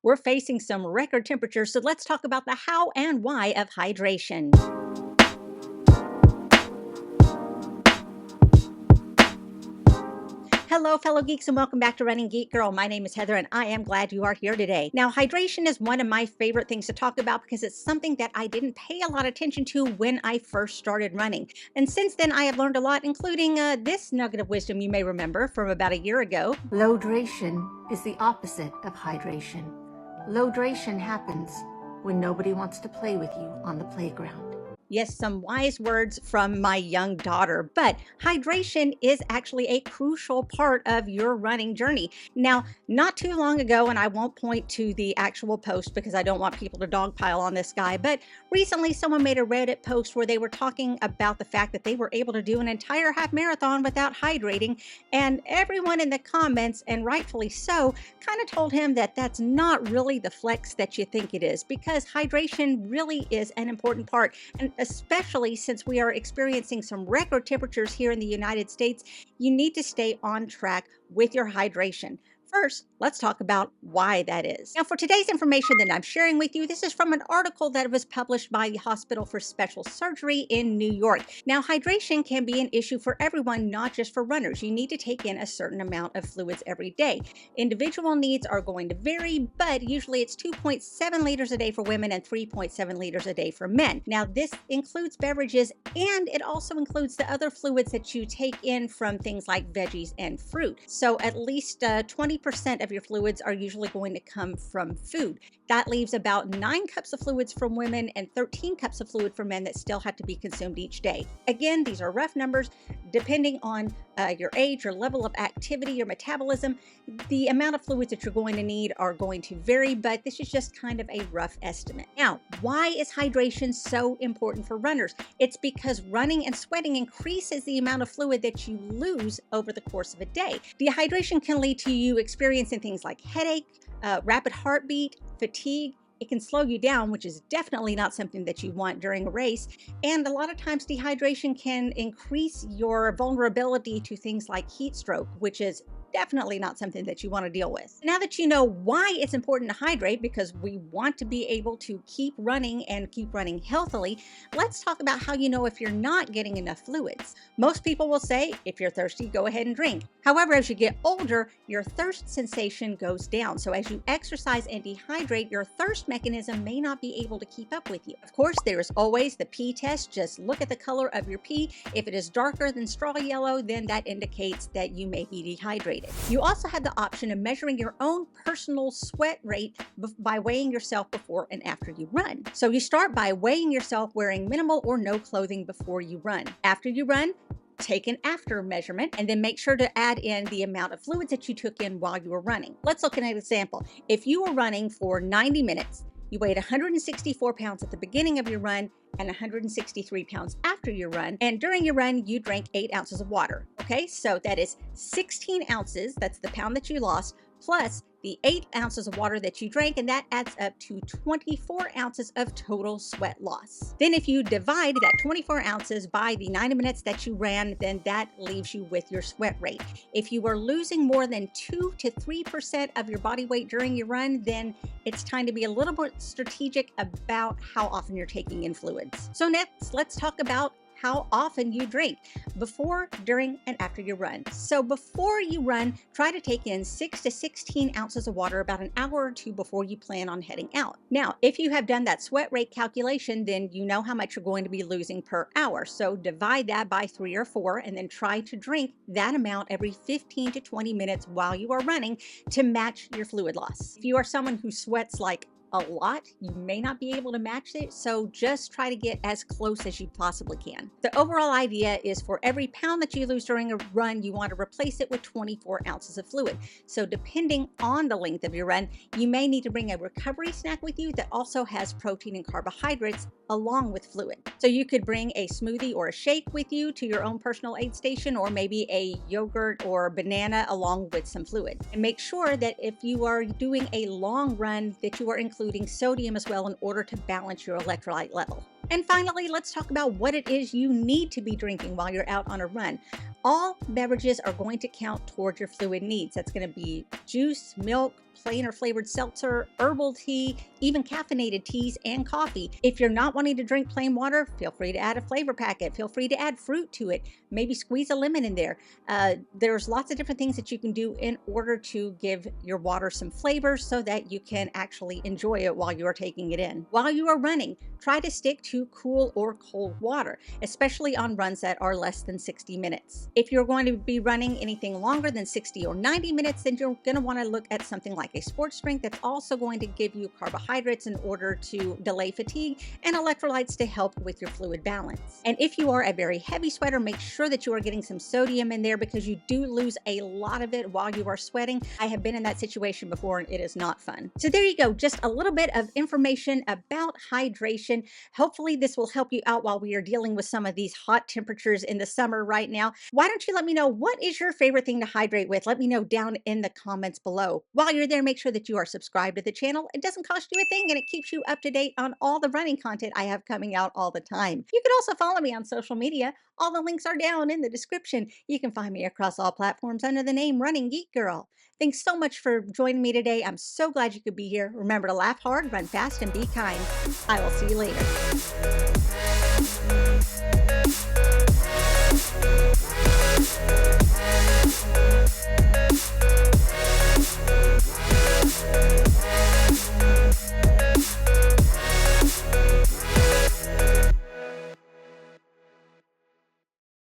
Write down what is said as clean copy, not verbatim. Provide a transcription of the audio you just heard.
We're facing some record temperatures, so let's talk about the how and why of hydration. Hello, fellow geeks, and welcome back to Running Geek Girl. My name is Heather, and I am glad you are here today. Now, hydration is one of my favorite things to talk about because it's something that I didn't pay a lot of attention to when I first started running. And since then, I have learned a lot, including this nugget of wisdom you may remember from about a year ago. Lodration is the opposite of hydration. Lodration happens when nobody wants to play with you on the playground. Yes, some wise words from my young daughter, but hydration is actually a crucial part of your running journey. Now, not too long ago, and I won't point to the actual post because I don't want people to dogpile on this guy, but recently someone made a Reddit post where they were talking about the fact that they were able to do an entire half marathon without hydrating, and everyone in the comments, and rightfully so, kind of told him that that's not really the flex that you think it is, because hydration really is an important part. And especially since we are experiencing some record temperatures here in the United States, you need to stay on track with your hydration. First, let's talk about why that is. Now, for today's information that I'm sharing with you, this is from an article that was published by the Hospital for Special Surgery in New York. Now, hydration can be an issue for everyone, not just for runners. You need to take in a certain amount of fluids every day. Individual needs are going to vary, but usually it's 2.7 liters a day for women and 3.7 liters a day for men. Now, this includes beverages, and it also includes the other fluids that you take in from things like veggies and fruit. So at least 20% of your fluids are usually going to come from food. That leaves about 9 cups of fluids from women and 13 cups of fluid for men that still have to be consumed each day. Again, these are rough numbers. Depending on your age, your level of activity, your metabolism, the amount of fluids that you're going to need are going to vary, but this is just kind of a rough estimate. Now, why is hydration so important for runners? It's because running and sweating increases the amount of fluid that you lose over the course of a day. Dehydration can lead to you experiencing things like headache, rapid heartbeat, fatigue. It can slow you down, which is definitely not something that you want during a race. And a lot of times dehydration can increase your vulnerability to things like heat stroke, which is definitely not something that you want to deal with. Now that you know why it's important to hydrate, because we want to be able to keep running and keep running healthily, let's talk about how you know if you're not getting enough fluids. Most people will say, if you're thirsty, go ahead and drink. However, as you get older, your thirst sensation goes down. So as you exercise and dehydrate, your thirst mechanism may not be able to keep up with you. Of course, there is always the pee test. Just look at the color of your pee. If it is darker than straw yellow, then that indicates that you may be dehydrated. You also have the option of measuring your own personal sweat rate by weighing yourself before and after you run. So you start by weighing yourself wearing minimal or no clothing before you run. After you run, take an after measurement and then make sure to add in the amount of fluids that you took in while you were running. Let's look at an example. If you were running for 90 minutes, you weighed 164 pounds at the beginning of your run and 163 pounds after your run. And during your run, you drank 8 ounces of water. Okay, so that is 16 ounces. That's the pound that you lost, plus the 8 ounces of water that you drank, and that adds up to 24 ounces of total sweat loss. Then if you divide that 24 ounces by the 90 minutes that you ran, then that leaves you with your sweat rate. If you are losing more than 2 to 3% of your body weight during your run, then it's time to be a little bit strategic about how often you're taking in fluids. So next, let's talk about how often you drink before, during, and after your run. So before you run, try to take in 6 to 16 ounces of water about an hour or two before you plan on heading out. Now, if you have done that sweat rate calculation, then you know how much you're going to be losing per hour. So divide that by 3 or 4 and then try to drink that amount every 15 to 20 minutes while you are running to match your fluid loss. If you are someone who sweats like a lot, you may not be able to match it, so just try to get as close as you possibly can. The overall idea is for every pound that you lose during a run, you want to replace it with 24 ounces of fluid. So depending on the length of your run, you may need to bring a recovery snack with you that also has protein and carbohydrates along with fluid. So you could bring a smoothie or a shake with you to your own personal aid station, or maybe a yogurt or banana along with some fluid. And make sure that if you are doing a long run, that you are including sodium as well in order to balance your electrolyte level. And finally, let's talk about what it is you need to be drinking while you're out on a run. All beverages are going to count towards your fluid needs. That's going to be juice, milk, plain or flavored seltzer, herbal tea, even caffeinated teas and coffee. If you're not wanting to drink plain water, feel free to add a flavor packet. Feel free to add fruit to it. Maybe squeeze a lemon in there. There's lots of different things that you can do in order to give your water some flavor so that you can actually enjoy it while you are taking it in. While you are running, try to stick to cool or cold water, especially on runs that are less than 60 minutes. If you're going to be running anything longer than 60 or 90 minutes, then you're going to want to look at something like a sports drink that's also going to give you carbohydrates in order to delay fatigue and electrolytes to help with your fluid balance. And if you are a very heavy sweater, make sure that you are getting some sodium in there because you do lose a lot of it while you are sweating. I have been in that situation before and it is not fun. So there you go, just a little bit of information about hydration. Hopefully this will help you out while we are dealing with some of these hot temperatures in the summer right now. Why don't you let me know, what is your favorite thing to hydrate with? Let me know down in the comments below. While you're there, make sure that you are subscribed to the channel. It doesn't cost you a thing and it keeps you up to date on all the running content I have coming out all the time. You can also follow me on social media. All the links are down in the description. You can find me across all platforms under the name Running Geek Girl. Thanks so much for joining me today. I'm so glad you could be here. Remember to laugh hard, run fast, and be kind. I will see you later.